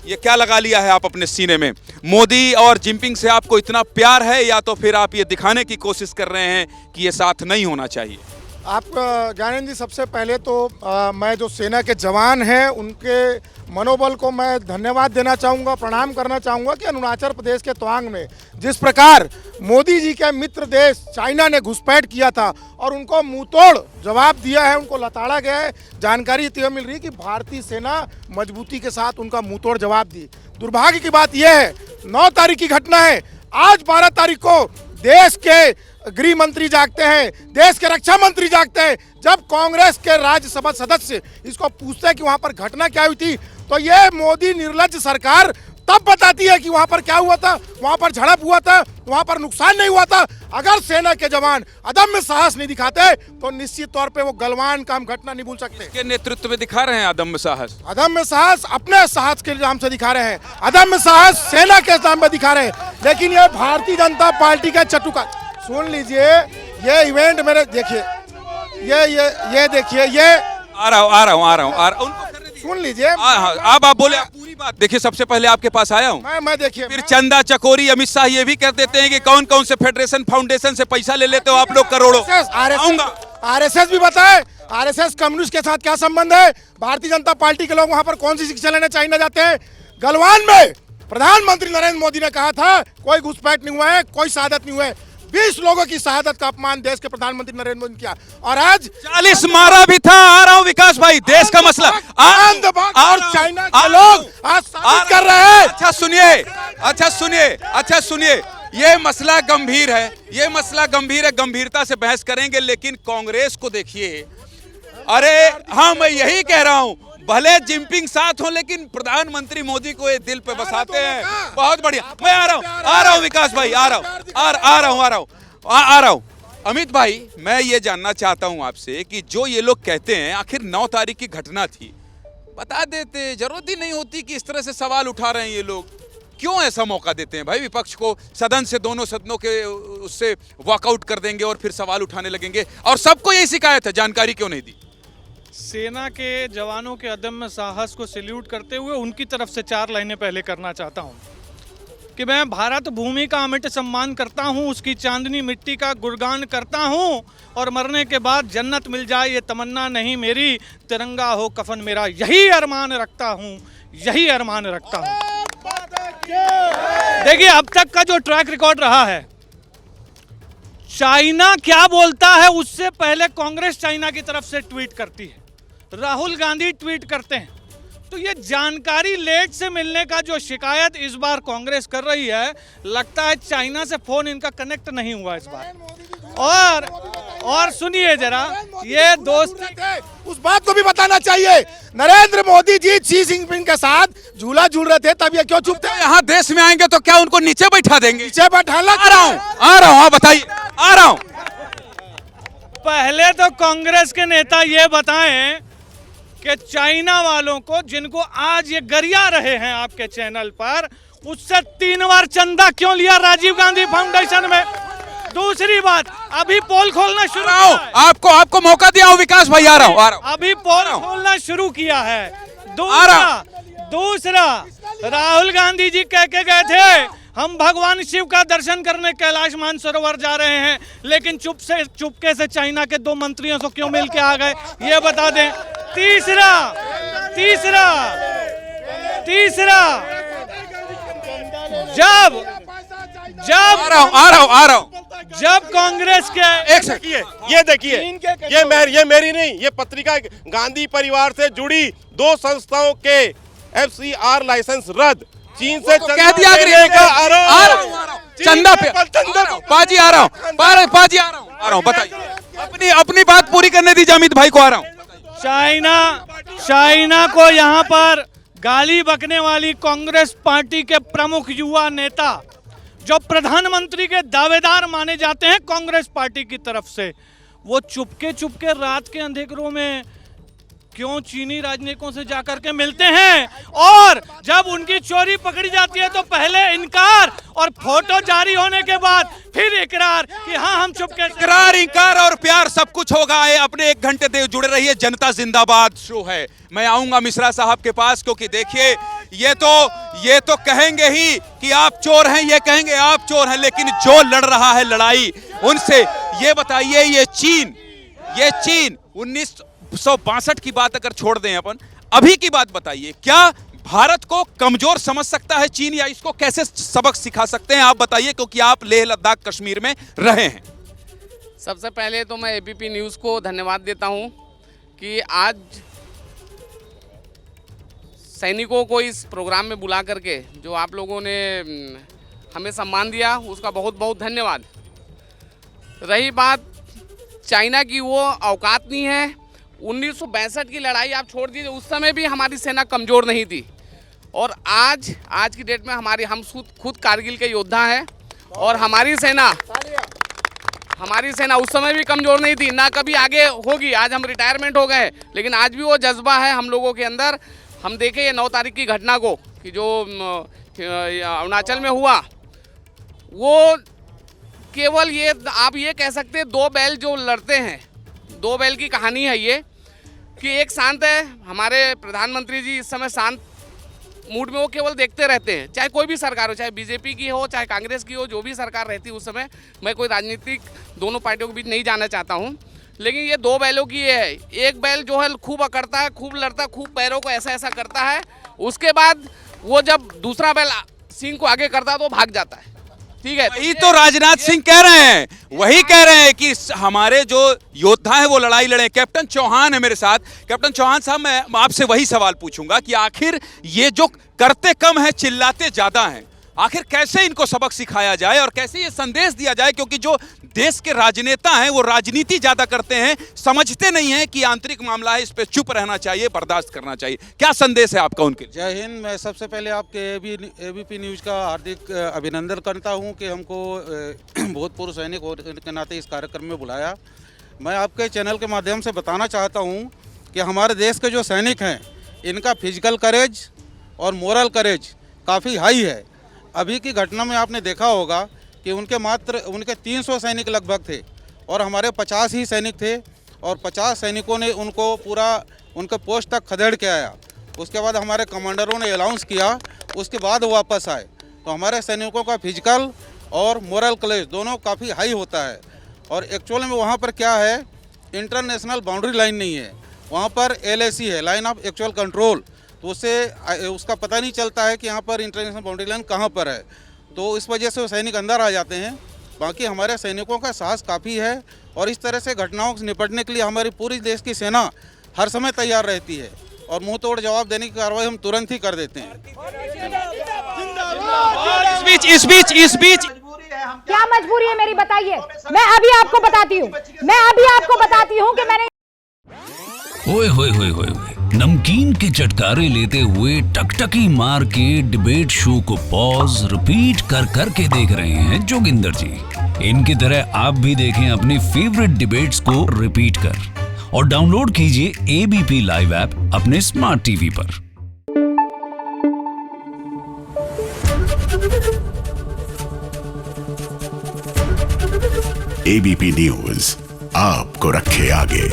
ये क्या लगा लिया है आप अपने सीने में? मोदी और जिनपिंग से आपको इतना प्यार है या तो फिर आप ये दिखाने की कोशिश कर रहे हैं कि ये साथ नहीं होना चाहिए? आप ज्ञानेंद्र जी, सबसे पहले तो मैं जो सेना के जवान हैं उनके मनोबल को मैं धन्यवाद देना चाहूँगा, प्रणाम करना चाहूँगा कि अरुणाचल प्रदेश के तवांग में जिस प्रकार मोदी जी के मित्र देश चाइना ने घुसपैठ किया था और उनको मुंहतोड़ जवाब दिया है, उनको लताड़ा गया है। जानकारी इतनी मिल रही कि भारतीय सेना मजबूती के साथ उनका मुंहतोड़ जवाब दी। दुर्भाग्य की बात यह है, 9 तारीख की घटना है, आज 12 तारीख को देश के गृह मंत्री जागते हैं, देश के रक्षा मंत्री जागते हैं। जब कांग्रेस के राज्यसभा सदस्य इसको पूछते हैं कि वहां पर घटना क्या हुई थी, तो ये मोदी निर्लज्ज सरकार तब बताती है कि वहां पर क्या हुआ था, वहां पर झड़प हुआ था, वहां पर नुकसान नहीं हुआ था। अगर सेना के जवान अदम्य साहस नहीं दिखाते तो निश्चित तौर पे वो गलवान का हम घटना नहीं भूल सकते। के नेतृत्व में दिखा रहे हैं अदम्य साहस? अदम्य साहस अपने साहस के नाम से दिखा रहे हैं, अदम्य साहस सेना के नाम में दिखा रहे हैं। लेकिन ये भारतीय जनता पार्टी का चटुका, सुन लीजिए, ये इवेंट मेरे देखिए, ये देखिए, ये आ रहा हूँ सुन लीजिए। अब आप बोले पूरी बात। देखिए, सबसे पहले आपके पास आया हूँ मैं देखिए, फिर चंदा चकोरी अमित शाह ये भी कर देते हैं कि कौन कौन से फेडरेशन फाउंडेशन से पैसा ले लेते हो आप लोग करोड़ों। आरएसएस भी बताए, आरएसएस कम्युनिस्ट के साथ क्या संबंध है? भारतीय जनता पार्टी के लोग वहां पर कौन सी शिक्षा लेने चाइना जाते हैं? गलवान में प्रधानमंत्री नरेंद्र मोदी ने कहा था कोई घुसपैठ नहीं हुआ है, कोई शहादत नहीं हुआ है। 20 लोगों की शहादत का अपमान देश के प्रधानमंत्री नरेंद्र मोदी ने किया और आज 40 मारा भी था। आ रहा हूँ विकास भाई, देश का मसला और चाइना के लोग आज साबित कर रहे हैं। अच्छा सुनिए, ये मसला गंभीर है, ये मसला गंभीर है, गंभीरता से बहस करेंगे। लेकिन कांग्रेस को देखिए, अरे हाँ, मैं यही कह रहा हूँ, भले जिनपिंग साथ हो लेकिन प्रधानमंत्री मोदी को ये दिल पे बसाते हैं। बहुत बढ़िया, मैं आ रहा हूँ विकास भाई, आ रहा हूँ। अमित भाई, मैं ये जानना चाहता हूँ आपसे कि जो ये लोग कहते हैं आखिर 9 तारीख की घटना थी, बता देते, जरूरत ही नहीं होती कि इस तरह से सवाल उठा रहे हैं ये लोग। क्यों ऐसा मौका देते हैं भाई विपक्ष को? सदन से, दोनों सदनों के उससे वॉकआउट कर देंगे और फिर सवाल उठाने लगेंगे, और सबको यही शिकायत है, जानकारी क्यों नहीं दी? सेना के जवानों के अदम्य साहस को सैल्यूट करते हुए उनकी तरफ से 4 लाइनें पहले करना चाहता हूं कि मैं भारत भूमि का अमिट सम्मान करता हूं, उसकी चांदनी मिट्टी का गुणगान करता हूं, और मरने के बाद जन्नत मिल जाए ये तमन्ना नहीं मेरी, तिरंगा हो कफन मेरा, यही अरमान रखता हूं, यही अरमान रखता हूं। देखिए, अब तक का जो ट्रैक रिकॉर्ड रहा है, चाइना क्या बोलता है उससे पहले कांग्रेस चाइना की तरफ से ट्वीट करती है, राहुल गांधी ट्वीट करते हैं। तो ये जानकारी लेट से मिलने का जो शिकायत इस बार कांग्रेस कर रही है, लगता है चाइना से फोन इनका कनेक्ट नहीं हुआ इस बार। और सुनिए जरा, ये दोस्त उस बात को भी बताना चाहिए, नरेंद्र मोदी जी शी जिनपिंग के साथ झूला झूल रहे थे, तब ये क्यों चुप थे? यहाँ देश में आएंगे तो क्या उनको नीचे बैठा देंगे? नीचे बैठा, आ रहा हूँ, बताइए, आ रहा हूँ। पहले तो कांग्रेस के नेता ये बताएं कि चाइना वालों को, जिनको आज ये गरिया रहे हैं आपके चैनल पर, उससे 3 बार चंदा क्यों लिया राजीव गांधी फाउंडेशन में? दूसरी बात, अभी पोल खोलना शुरू आपको मौका दिया हूं विकास भाई, आ रहा हूं। अभी पोल खोलना शुरू किया है। दूसरा, राहुल गांधी जी कह के गए थे हम भगवान शिव का दर्शन करने कैलाश मानसरोवर जा रहे हैं, लेकिन चुपके से चाइना के 2 मंत्रियों से क्यों मिल के आ गए, ये बता दें। तीसरा, जब कांग्रेस के एक देखिए, ये मेरी नहीं, ये पत्रिका गांधी परिवार से जुड़ी 2 संस्थाओं के FCR लाइसेंस रद्द, चीन से कह दिया चंदा पे पाजी आ रहा हूँ, बताइए, अपनी बात पूरी करने दीजिए अमित भाई को, आ रहा हूँ। चाइना को यहाँ पर गाली बकने वाली कांग्रेस पार्टी के प्रमुख युवा नेता, जो प्रधानमंत्री के दावेदार माने जाते हैं कांग्रेस पार्टी की तरफ से, वो चुपके रात के अंधेरों में क्यों चीनी राजनयिकों से जाकर के मिलते हैं, और जब उनकी चोरी पकड़ी जाती है तो पहले इनकार, और फोटो जारी होने के बाद फिर इकरार कि हाँ हम चुपके। इकरार, इंकार और प्यार सब कुछ होगा। अपने 1 घंटे जुड़े रहिए, जनता जिंदाबाद शो है। मैं आऊंगा मिश्रा साहब के पास, क्योंकि देखिए ये तो कहेंगे ही कि आप चोर हैं, ये कहेंगे आप चोर हैं, लेकिन जो लड़ रहा है लड़ाई उनसे ये बताइए, ये चीन 1962 की बात अगर छोड़ दें अपन, अभी की बात बताइए, क्या भारत को कमजोर समझ सकता है चीन, या इसको कैसे सबक सिखा सकते हैं आप बताइए, क्योंकि आप लेह लद्दाख कश्मीर में रहे हैं। सबसे पहले तो मैं एबीपी न्यूज़ को धन्यवाद देता हूं कि आज सैनिकों को इस प्रोग्राम में बुला करके जो आप लोगों ने हमें सम्मान दिया, उसका बहुत बहुत धन्यवाद। रही बात चाइना की, वो औकात नहीं है। 1962 की लड़ाई आप छोड़ दीजिए, उस समय भी हमारी सेना कमज़ोर नहीं थी, और आज की डेट में हम खुद कारगिल के योद्धा हैं, और हमारी सेना उस समय भी कमज़ोर नहीं थी, ना कभी आगे होगी। आज हम रिटायरमेंट हो गए, लेकिन आज भी वो जज्बा है हम लोगों के अंदर। हम देखें ये 9 तारीख की घटना को, कि जो अरुणाचल में हुआ, वो केवल ये आप ये कह सकते हैं 2 बैल जो लड़ते हैं, 2 बैल की कहानी है ये, कि एक शांत है, हमारे प्रधानमंत्री जी इस समय शांत मूड में, वो केवल देखते रहते हैं, चाहे कोई भी सरकार हो, चाहे बीजेपी की हो, चाहे कांग्रेस की हो, जो भी सरकार रहती है उस समय। मैं कोई राजनीतिक दोनों पार्टियों के बीच नहीं जाना चाहता हूँ, लेकिन ये 2 बैलों की ये है। एक बैल जो है खूब अकड़ता है, खूब लड़ता है, खूब पैरों को ऐसा करता है, उसके बाद वो जब दूसरा बैल सींग को आगे करता है तो भाग जाता है। ठीक है, वही तो राजनाथ सिंह कह रहे हैं, वही कह रहे हैं कि हमारे जो योद्धा हैं वो लड़ाई लड़े। कैप्टन चौहान है मेरे साथ। कैप्टन चौहान साहब, मैं आपसे वही सवाल पूछूंगा कि आखिर ये जो करते कम है चिल्लाते ज्यादा हैं, आखिर कैसे इनको सबक सिखाया जाए और कैसे ये संदेश दिया जाए, क्योंकि जो देश के राजनेता हैं वो राजनीति ज्यादा करते हैं, समझते नहीं हैं कि आंतरिक मामला है, इस पे चुप रहना चाहिए, बर्दाश्त करना चाहिए। क्या संदेश है आपका उनके? जय हिंद। मैं सबसे पहले आपके एबीपी न्यूज़ का हार्दिक अभिनंदन करता हूं कि हमको भूतपूर्व सैनिक होने के नाते इस कार्यक्रम में बुलाया। मैं आपके चैनल के माध्यम से बताना चाहता हूं कि हमारे देश के जो सैनिक हैं, इनका फिजिकल करेज और मोरल करेज काफ़ी हाई है। अभी की घटना में आपने देखा होगा कि उनके 300 सैनिक लगभग थे, और हमारे 50 ही सैनिक थे, और 50 सैनिकों ने उनको पूरा उनके पोस्ट तक खदेड़ के आया। उसके बाद हमारे कमांडरों ने अनाउंस किया, उसके बाद वापस आए। तो हमारे सैनिकों का फिजिकल और मोरल करेज दोनों काफ़ी हाई होता है। और एक्चुअल में वहाँ पर क्या है, इंटरनेशनल बाउंड्री लाइन नहीं है, वहाँ पर LAC है, लाइन ऑफ एक्चुअल कंट्रोल। तो उसका पता नहीं चलता है कि यहाँ पर इंटरनेशनल बाउंड्री लाइन कहाँ पर है, तो इस वजह से वो सैनिक अंदर आ जाते हैं। बाकी हमारे सैनिकों का साहस काफ़ी है, और इस तरह से घटनाओं से निपटने के लिए हमारी पूरी देश की सेना हर समय तैयार रहती है, और मुंह तोड़ जवाब देने की कार्रवाई हम तुरंत ही कर देते हैं। इस बीच क्या मजबूरी है मेरी, बताइए। मैं अभी आपको बताती हूँ कि मैंने ओए होए होए होए, नमकीन के चटकारे लेते हुए टकटकी मार के डिबेट शो को पॉज रिपीट कर के देख रहे हैं जोगिंदर जी। इनकी तरह आप भी देखें अपनी फेवरेट डिबेट्स को रिपीट कर, और डाउनलोड कीजिए एबीपी लाइव ऐप अपने स्मार्ट टीवी पर। एबीपी न्यूज़ आपको रखे आगे।